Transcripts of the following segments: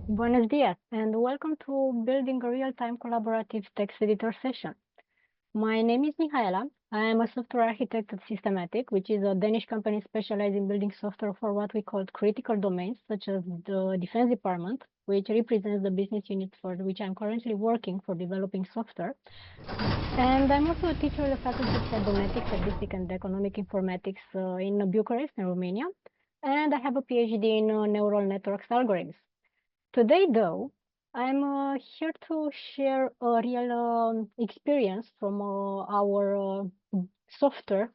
Buenos dias, and welcome to Building a Real-Time Collaborative Text Editor session. My name is Mihaela. I am a software architect at Systematic, which is a Danish company specialized in building software for what we call critical domains, such as the Defense Department, which represents the business unit for which I'm currently working for developing software. And I'm also a teacher at the Faculty of Cybernetics, Statistics, and Economic Informatics in Bucharest, in Romania. And I have a Ph.D. in neural networks algorithms. Today, though, I'm here to share a real experience from our software,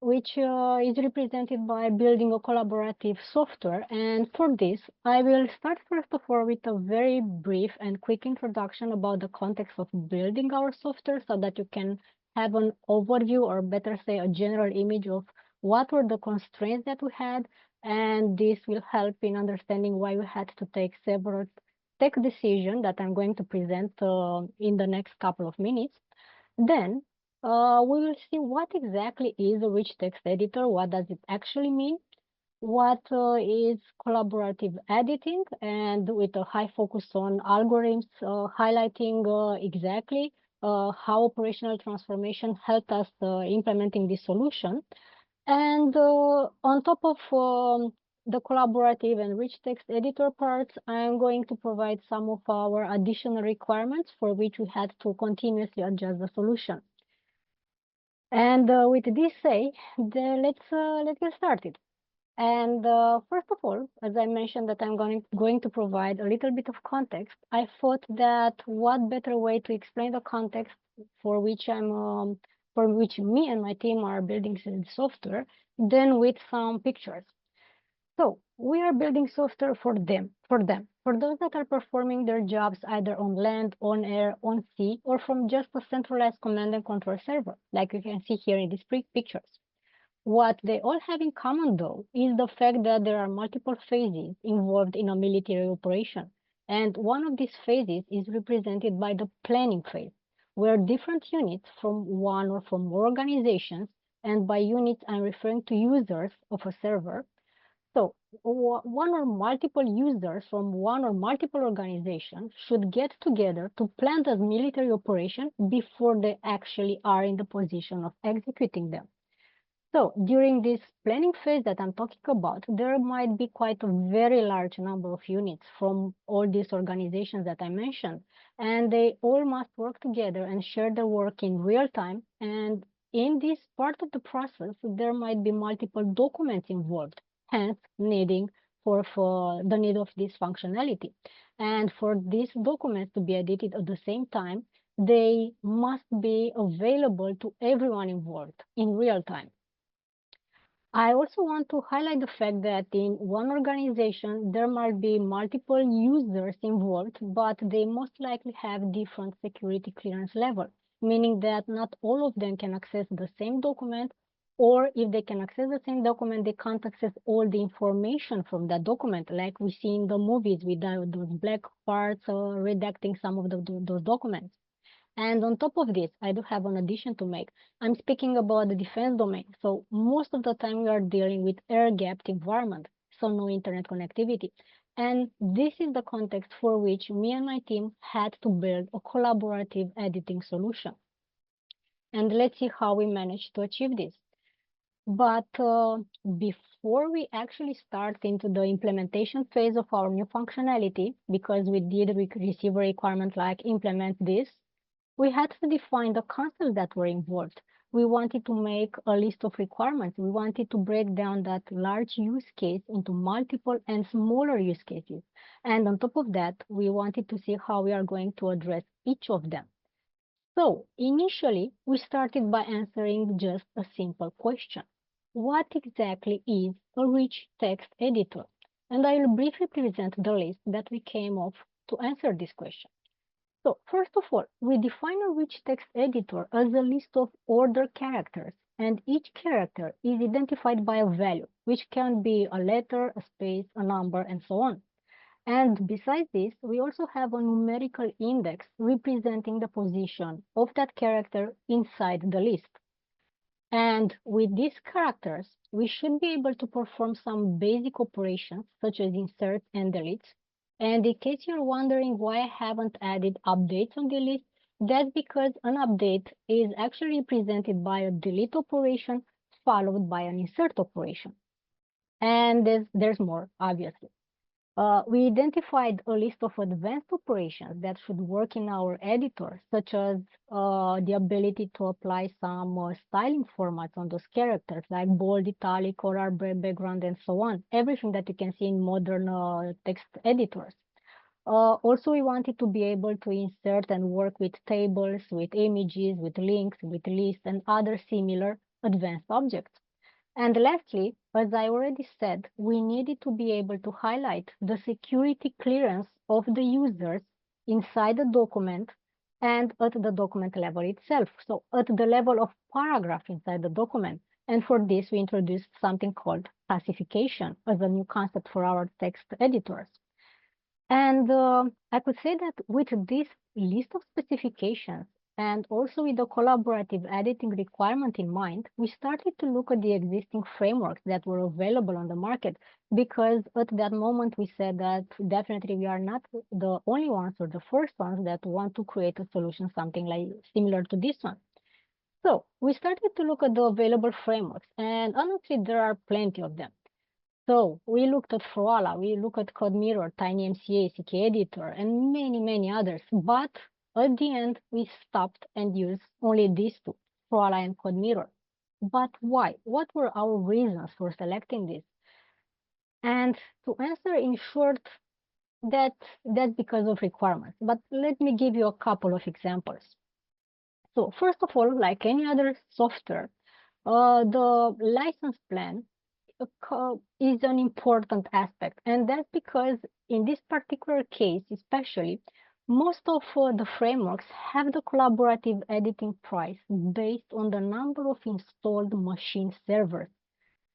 which is represented by building a collaborative software. And for this, I will start first of all with a very brief and quick introduction about the context of building our software so that you can have an overview, or better say, a general image of what were the constraints that we had. And this will help in understanding why we had to take several tech decisions that I'm going to present in the next couple of minutes. Then we will see what exactly is a rich text editor, what does it actually mean, what is collaborative editing, and with a high focus on algorithms, highlighting exactly how operational transformation helped us implementing this solution. And on top of the collaborative and rich text editor parts, I'm going to provide some of our additional requirements for which we had to continuously adjust the solution. And with this say, let's get started. And first of all, as I mentioned that I'm going to provide a little bit of context, I thought that what better way to explain the context for which for which me and my team are building software than with some pictures. So we are building software for them, for those that are performing their jobs either on land, on air, on sea, or from just a centralized command and control server, like you can see here in these pictures. What they all have in common, though, is the fact that there are multiple phases involved in a military operation. And one of these phases is represented by the planning phase, where different units from one or from more organizations, and by units I'm referring to users of a server, so one or multiple users from one or multiple organizations should get together to plan the military operation before they actually are in the position of executing them. So during this planning phase that I'm talking about, there might be quite a very large number of units from all these organizations that I mentioned, and they all must work together and share their work in real time. And in this part of the process, there might be multiple documents involved, hence needing for the need of this functionality. And for these documents to be edited at the same time, they must be available to everyone involved in real time. I also want to highlight the fact that in one organization, there might be multiple users involved, but they most likely have different security clearance level, meaning that not all of them can access the same document, or if they can access the same document, they can't access all the information from that document, like we see in the movies with those black parts redacting some of those documents. And on top of this, I do have an addition to make. I'm speaking about the defense domain. So most of the time we are dealing with air-gapped environment, so no internet connectivity. And this is the context for which me and my team had to build a collaborative editing solution. And let's see how we managed to achieve this. But before we actually start into the implementation phase of our new functionality, because we did receive a requirement like implement this, we had to define the concepts that were involved. We wanted to make a list of requirements. We wanted to break down that large use case into multiple and smaller use cases. And on top of that, we wanted to see how we are going to address each of them. So initially, we started by answering just a simple question. What exactly is a rich text editor? And I will briefly present the list that we came up to answer this question. So first of all, we define a rich text editor as a list of ordered characters, and each character is identified by a value, which can be a letter, a space, a number, and so on. And besides this, we also have a numerical index representing the position of that character inside the list. And with these characters, we should be able to perform some basic operations such as insert and delete. And in case you're wondering why I haven't added updates on the list, that's because an update is actually represented by a delete operation followed by an insert operation. And there's more, obviously. We identified a list of advanced operations that should work in our editor, such as the ability to apply some styling formats on those characters, like bold, italic, or arbitrary background, and so on. Everything that you can see in modern text editors. Also, we wanted to be able to insert and work with tables, with images, with links, with lists, and other similar advanced objects. And lastly, as I already said, we needed to be able to highlight the security clearance of the users inside the document and at the document level itself. So at the level of paragraph inside the document. And for this, we introduced something called classification as a new concept for our text editors. And I could say that with this list of specifications and also with the collaborative editing requirement in mind, we started to look at the existing frameworks that were available on the market, because at that moment we said that definitely we are not the only ones or the first ones that want to create a solution, something like similar to this one. So we started to look at the available frameworks, and honestly, there are plenty of them. So we looked at Froala, we looked at CodeMirror, TinyMCA, CK and many others. But at the end, we stopped and used only these two, Froala and CodeMirror. But why? What were our reasons for selecting this? And to answer in short, that's because of requirements. But let me give you a couple of examples. So first of all, like any other software, the license plan is an important aspect. And that's because in this particular case, especially, most of the frameworks have the collaborative editing price based on the number of installed machine servers.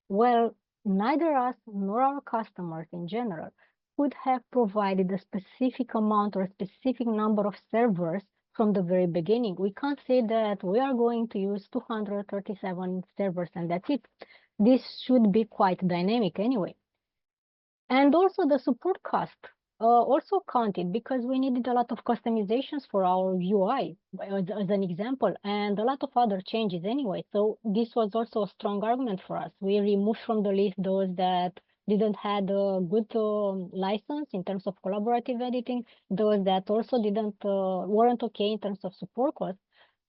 Well, neither us nor our customers in general could have provided a specific amount or a specific number of servers from the very beginning. We can't say that we are going to use 237 servers and that's it. This should be quite dynamic anyway. And also the support cost also counted, because we needed a lot of customizations for our UI, as an example, and a lot of other changes anyway. So this was also a strong argument for us. We removed from the list those that didn't have a good license in terms of collaborative editing, those that also didn't weren't okay in terms of support cost,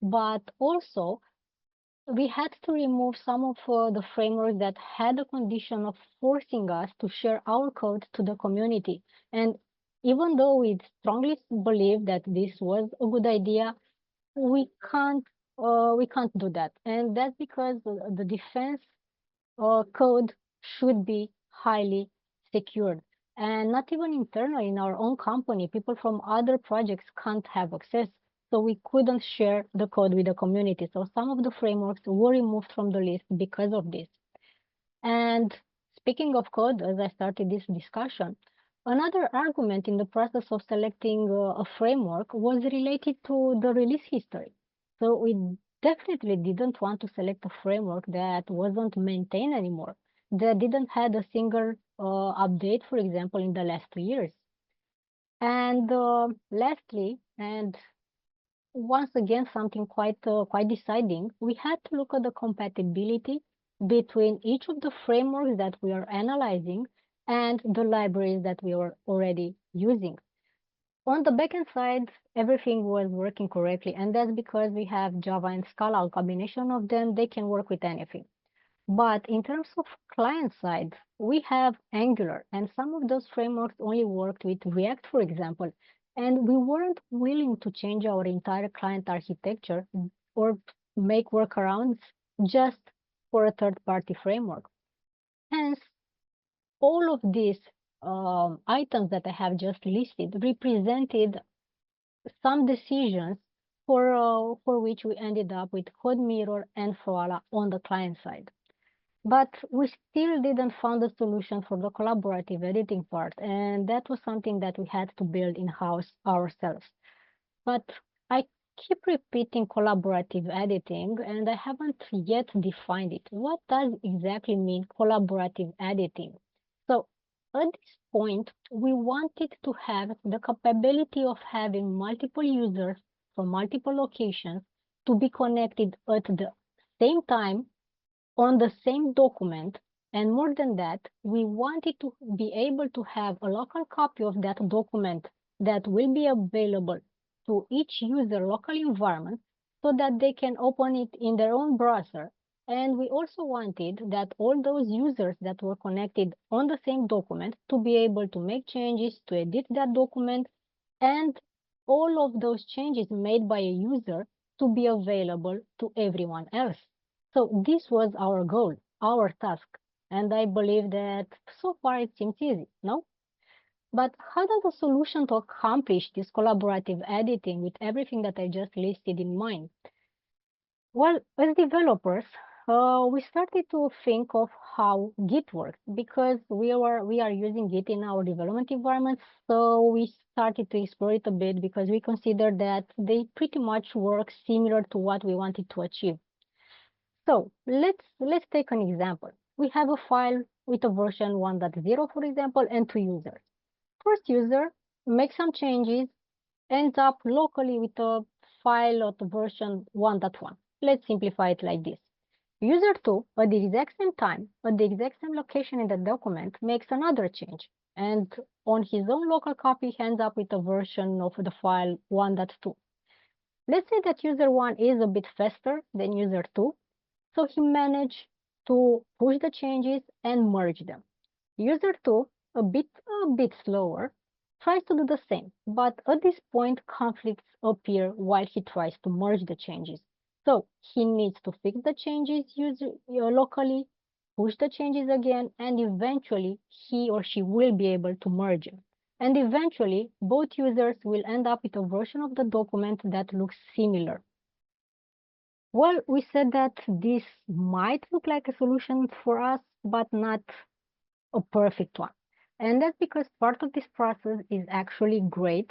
but also we had to remove some of the frameworks that had a condition of forcing us to share our code to the community. And even though we strongly believe that this was a good idea, we can't do that. And that's because the defense code should be highly secured. And not even internally in our own company, people from other projects can't have access. So we couldn't share the code with the community. So some of the frameworks were removed from the list because of this. And speaking of code, as I started this discussion, another argument in the process of selecting a framework was related to the release history. So we definitely didn't want to select a framework that wasn't maintained anymore, that didn't had a single update, for example, in the last 2 years. And lastly, and once again, something quite deciding, we had to look at the compatibility between each of the frameworks that we are analyzing and the libraries that we were already using. On the backend side, everything was working correctly, and that's because we have Java and Scala. A combination of them, they can work with anything. But in terms of client side, we have Angular, and some of those frameworks only worked with React, for example, and we weren't willing to change our entire client architecture or make workarounds just for a third-party framework. Hence, all of these items that I have just listed represented some decisions for which we ended up with CodeMirror and Froala on the client side. But we still didn't find a solution for the collaborative editing part, and that was something that we had to build in-house ourselves. But I keep repeating collaborative editing, and I haven't yet defined it. What does exactly mean collaborative editing? So at this point, we wanted to have the capability of having multiple users from multiple locations to be connected at the same time on the same document. And more than that, we wanted to be able to have a local copy of that document that will be available to each user local environment so that they can open it in their own browser. And we also wanted that all those users that were connected on the same document to be able to make changes, to edit that document, and all of those changes made by a user to be available to everyone else. So this was our goal, our task. And I believe that so far it seems easy, no? But how does a solution to accomplish this collaborative editing with everything that I just listed in mind? Well, as developers, we started to think of how Git works because we are using Git in our development environment. So we started to explore it a bit because we consider that they pretty much work similar to what we wanted to achieve. So let's take an example. We have a file with a version 1.0, for example, and 2 users. First user makes some changes, ends up locally with a file of the version 1.1. Let's simplify it like this. User 2, at the exact same time, at the exact same location in the document, makes another change, and on his own local copy, he ends up with a version of the file 1.2. Let's say that user 1 is a bit faster than user 2, so he managed to push the changes and merge them. User 2, a bit slower, tries to do the same, but at this point, conflicts appear while he tries to merge the changes. So he needs to fix the changes locally, push the changes again, and eventually he or she will be able to merge them. And eventually, both users will end up with a version of the document that looks similar. Well, we said that this might look like a solution for us, but not a perfect one. And that's because part of this process is actually great,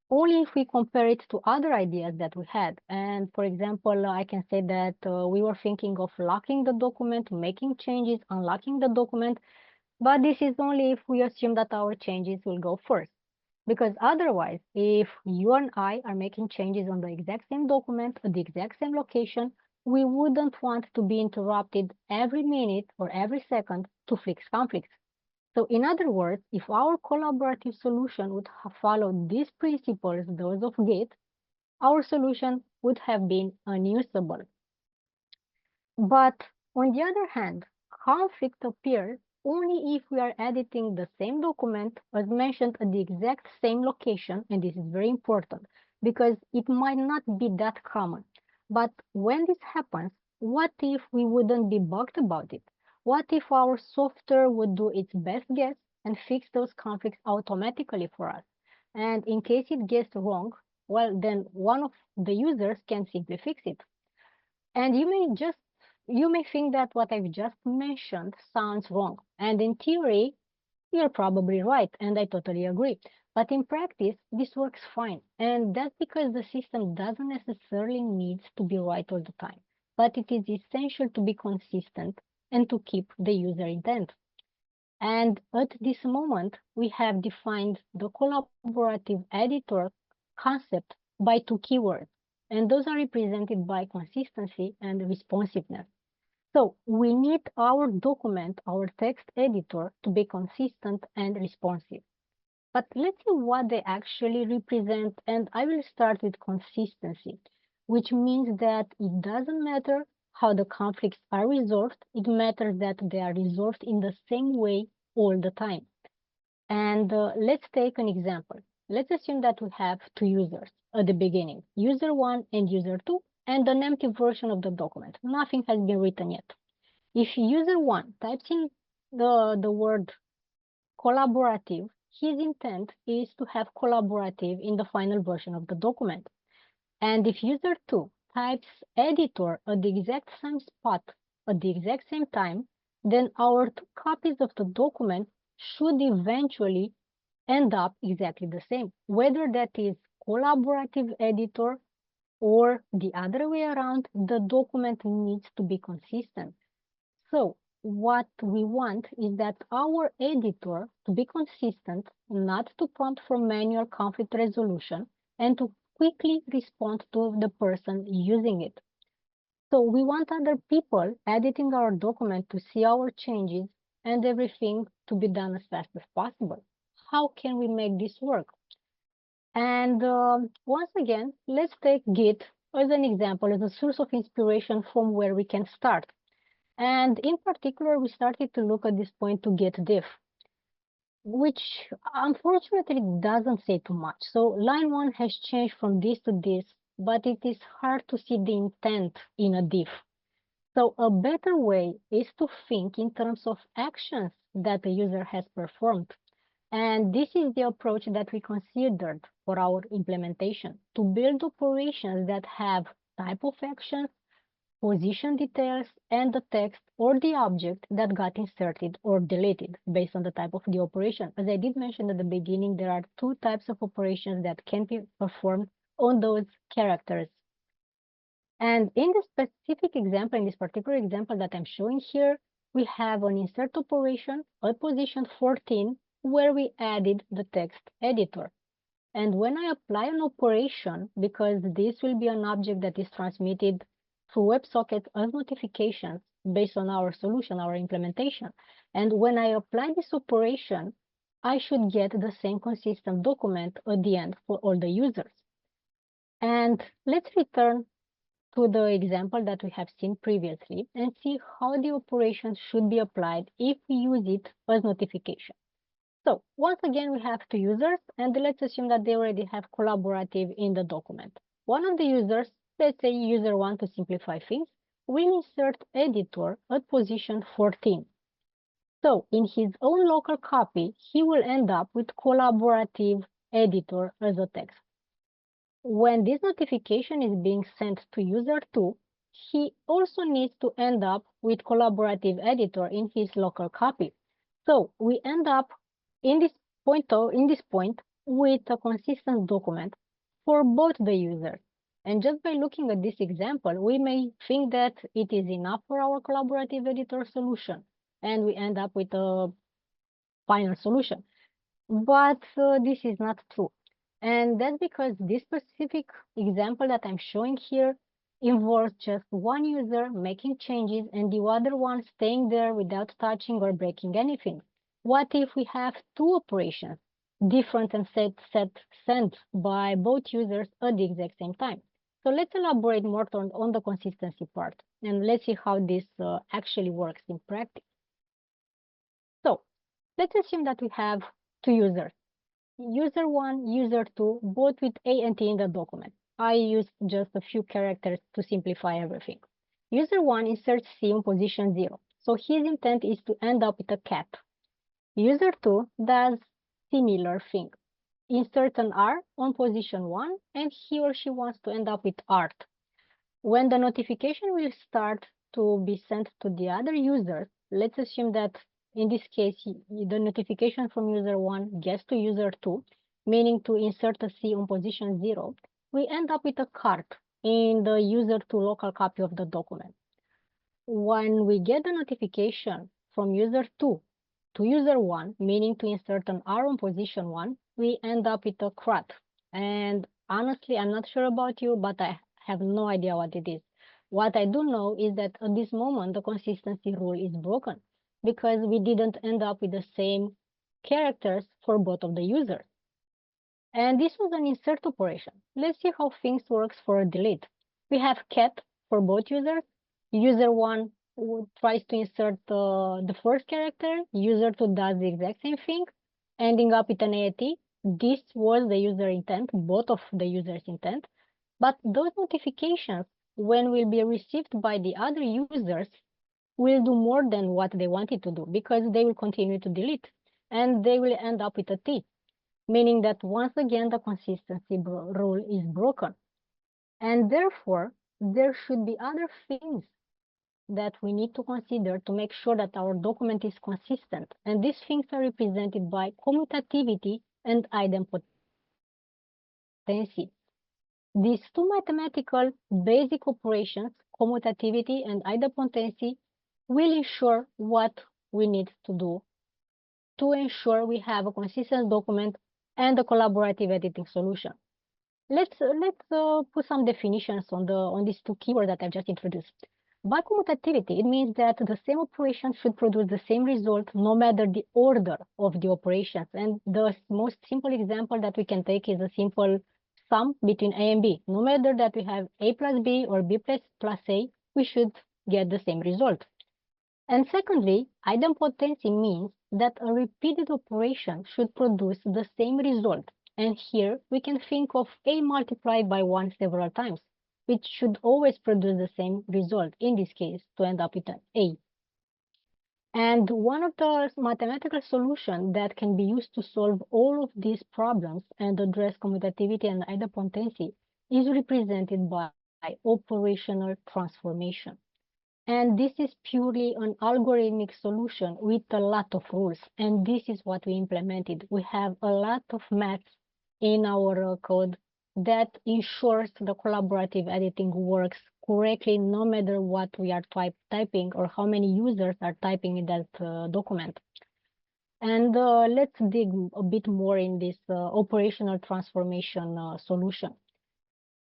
only if we compare it to other ideas that we had. And for example, I can say that we were thinking of locking the document, making changes, unlocking the document, but this is only if we assume that our changes will go first. Because otherwise, if you and I are making changes on the exact same document at the exact same location, we wouldn't want to be interrupted every minute or every second to fix conflicts. So in other words, if our collaborative solution would have followed these principles, those of Git, our solution would have been unusable. But on the other hand, conflict appears only if we are editing the same document as mentioned at the exact same location, and this is very important because it might not be that common. But when this happens, what if we wouldn't be bugged about it? What if our software would do its best guess and fix those conflicts automatically for us? And in case it gets wrong, well, then one of the users can simply fix it. And you may think that what I've just mentioned sounds wrong. And in theory, you're probably right, and I totally agree. But in practice, this works fine. And that's because the system doesn't necessarily need to be right all the time. But it is essential to be consistent and to keep the user intent. And at this moment, we have defined the collaborative editor concept by 2 keywords, and those are represented by consistency and responsiveness. So we need our document, our text editor, to be consistent and responsive. But let's see what they actually represent, and I will start with consistency, which means that it doesn't matter how the conflicts are resolved, it matters that they are resolved in the same way all the time. And let's take an example. Let's assume that we have 2 users at the beginning, user 1 and user 2, and an empty version of the document. Nothing has been written yet. If user 1 types in the word collaborative, his intent is to have collaborative in the final version of the document. And if user 2 types editor at the exact same spot at the exact same time, then our 2 copies of the document should eventually end up exactly the same, whether that is collaborative editor or the other way around, the document needs to be consistent. So what we want is that our editor to be consistent, not to prompt for manual conflict resolution, and to quickly respond to the person using it. So we want other people editing our document to see our changes and everything to be done as fast as possible. How can we make this work? And once again, let's take Git as an example, as a source of inspiration from where we can start. And in particular, we started to look at this point to Git diff, which unfortunately doesn't say too much. So line 1 has changed from this to this, but it is hard to see the intent in a diff. So a better way is to think in terms of actions that the user has performed. And this is the approach that we considered for our implementation, to build operations that have type of actions, position details, and the text or the object that got inserted or deleted based on the type of the operation. As I did mention at the beginning, there are two types of operations that can be performed on those characters. And in this specific example, in this particular example that I'm showing here, we have an insert operation at position 14 where we added the text editor. And when I apply an operation, because this will be an object that is transmitted through WebSocket as notifications based on our solution, our implementation. And when I apply this operation, I should get the same consistent document at the end for all the users. And let's return to the example that we have seen previously and see how the operation should be applied if we use it as notification. So once again, we have two users, and let's assume that they already have collaborative in the document. One of the users, let's say user 1 to simplify things, will insert editor at position 14. So in his own local copy, he will end up with collaborative editor as a text. When this notification is being sent to user 2, he also needs to end up with collaborative editor in his local copy. So we end up in this point with a consistent document for both the users. And just by looking at this example, we may think that it is enough for our collaborative editor solution, and we end up with a final solution. But this is not true. And that's because this specific example that I'm showing here involves just one user making changes and the other one staying there without touching or breaking anything. What if we have two operations, different and sent by both users at the exact same time? So let's elaborate more on the consistency part, and let's see how this actually works in practice. So let's assume that we have two users. User 1, user 2, both with A and T in the document. I used just a few characters to simplify everything. User 1 inserts C on position 0, so his intent is to end up with a cat. User 2 does similar thing. Inserts an R on position 1, and he or she wants to end up with art. When the notification will start to be sent to the other users, let's assume that in this case, the notification from user 1 gets to user 2, meaning to insert a C on position 0, we end up with a cart in the user 2 local copy of the document. When we get the notification from user 2 to user 1, meaning to insert an R on position 1, we end up with a CRUT. And honestly, I'm not sure about you, but I have no idea what it is. What I do know is that at this moment, the consistency rule is broken because we didn't end up with the same characters for both of the users. And this was an insert operation. Let's see how things works for a delete. We have cat for both users. User 1 tries to insert the first character. User 2 does the exact same thing, ending up with an AT. This was the user intent, both of the users' intent. But those notifications, when will be received by the other users, will do more than what they wanted to do because they will continue to delete and they will end up with a T, meaning that once again the consistency rule is broken. And therefore, there should be other things that we need to consider to make sure that our document is consistent. And these things are represented by commutativity and idempotency. These two mathematical basic operations, commutativity and idempotency, will ensure what we need to do to ensure we have a consistent document and a collaborative editing solution. Let's put some definitions on these two keywords that I've just introduced. By commutativity, it means that the same operation should produce the same result no matter the order of the operations. And the most simple example that we can take is a simple sum between A and B. No matter that we have A plus B or B plus A, we should get the same result. And secondly, idempotency means that a repeated operation should produce the same result. And here we can think of A multiplied by 1 several times, which should always produce the same result, in this case, to end up with an A. And one of the mathematical solutions that can be used to solve all of these problems and address commutativity and idempotency is represented by operational transformation. And this is purely an algorithmic solution with a lot of rules. And this is what we implemented. We have a lot of maths in our code that ensures the collaborative editing works correctly, no matter what we are typing or how many users are typing in that document. And let's dig a bit more in this operational transformation solution.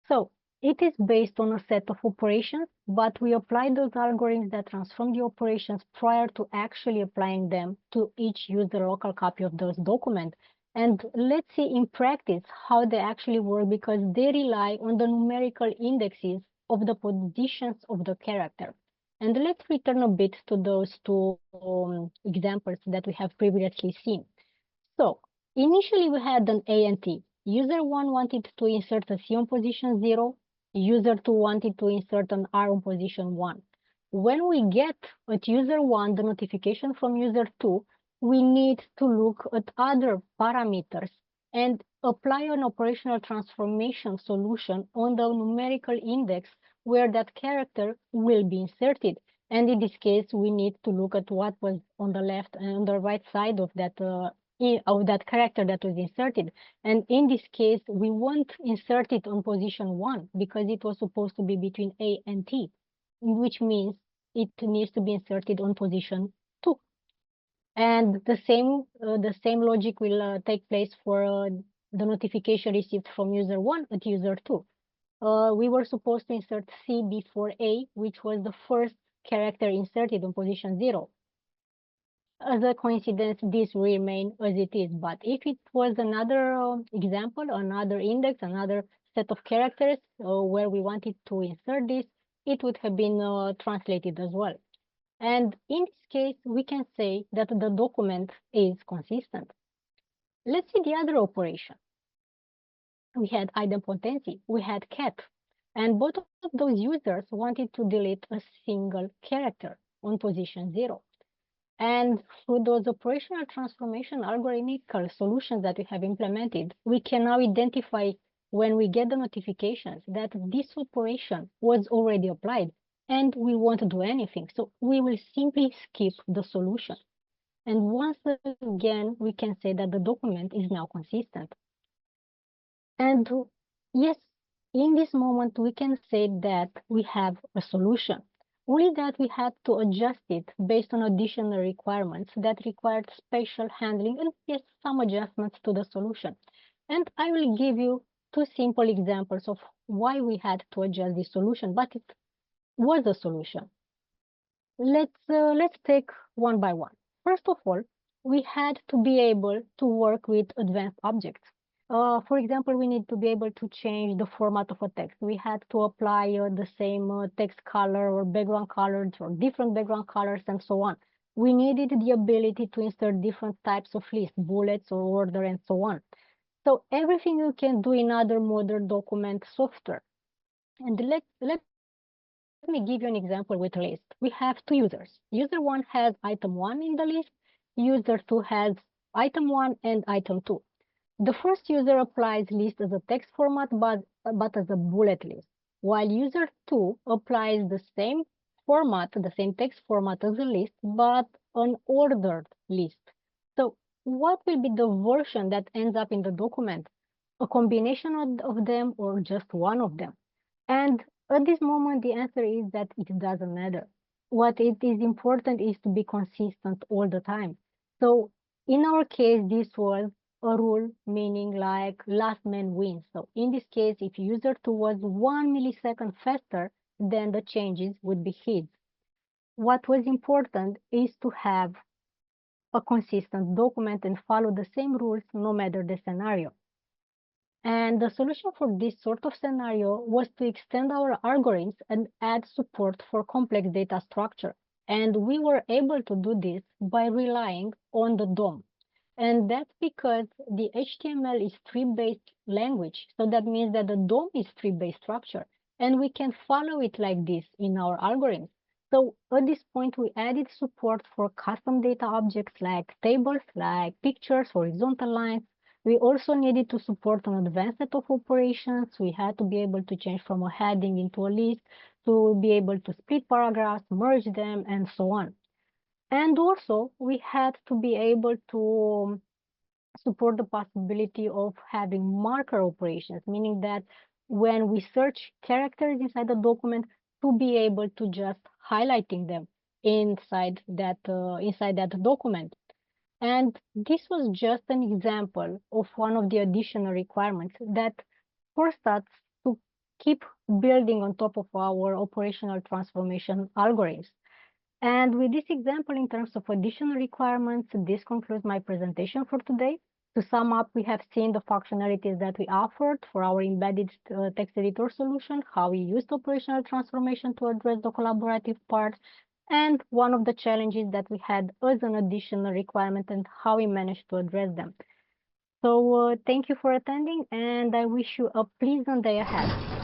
So it is based on a set of operations, but we apply those algorithms that transform the operations prior to actually applying them to each user local copy of those documents. And let's see in practice how they actually work, because they rely on the numerical indexes of the positions of the character. And let's return a bit to those two examples that we have previously seen. So initially we had an A and T. User 1 wanted to insert a C on position 0. User 2 wanted to insert an R on position 1. When we get at user 1 the notification from user 2, we need to look at other parameters and apply an operational transformation solution on the numerical index where that character will be inserted. And in this case, we need to look at what was on the left and on the right side of that character that was inserted. And in this case, we won't insert it on position 1 because it was supposed to be between A and T, which means it needs to be inserted on position 2. And the same logic will take place for the notification received from user 1 at user 2. We were supposed to insert C before A, which was the first character inserted on position 0. As a coincidence, this will remain as it is. But if it was another example, another index, another set of characters where we wanted to insert this, it would have been translated as well. And in this case, we can say that the document is consistent. Let's see the other operation. We had idempotency, we had cat, and both of those users wanted to delete a single character on position 0. And through those operational transformation algorithmic solutions that we have implemented, we can now identify when we get the notifications that this operation was already applied and we won't do anything. So we will simply skip the solution. And once again, we can say that the document is now consistent. And yes, in this moment, we can say that we have a solution. Only that we had to adjust it based on additional requirements that required special handling and yes, some adjustments to the solution. And I will give you two simple examples of why we had to adjust this solution, but it was a solution. Let's take one by one. First of all, we had to be able to work with advanced objects. For example, we need to be able to change the format of a text. We had to apply the same text color or background colors or different background colors and so on. We needed the ability to insert different types of lists, bullets or order and so on. So everything you can do in other modern document software. And let me give you an example with a list. We have two users. User 1 has item 1 in the list. User 2 has item 1 and item 2. The first user applies list as a text format, but as a bullet list, while user 2 applies the same format, the same text format as a list, but an ordered list. So what will be the version that ends up in the document? A combination of them or just one of them? And at this moment, the answer is that it doesn't matter. what it is important is to be consistent all the time. So in our case, this was a rule meaning like last man wins. So in this case, if user 2 was 1 millisecond faster, then the changes would be his. What was important is to have a consistent document and follow the same rules no matter the scenario. And the solution for this sort of scenario was to extend our algorithms and add support for complex data structure. And we were able to do this by relying on the DOM. And that's because the HTML is tree-based language. So that means that the DOM is tree-based structure. And we can follow it like this in our algorithms. So at this point, we added support for custom data objects like tables, like pictures, horizontal lines. We also needed to support an advanced set of operations. We had to be able to change from a heading into a list, to be able to split paragraphs, merge them, and so on. And also, we had to be able to support the possibility of having marker operations, meaning that when we search characters inside the document, to be able to just highlighting them inside that document. And this was just an example of one of the additional requirements that forced us to keep building on top of our operational transformation algorithms. And with this example in terms of additional requirements, this concludes my presentation for today. To sum up, we have seen the functionalities that we offered for our embedded text editor solution, how we used operational transformation to address the collaborative part, and one of the challenges that we had as an additional requirement and how we managed to address them. So thank you for attending, and I wish you a pleasant day ahead.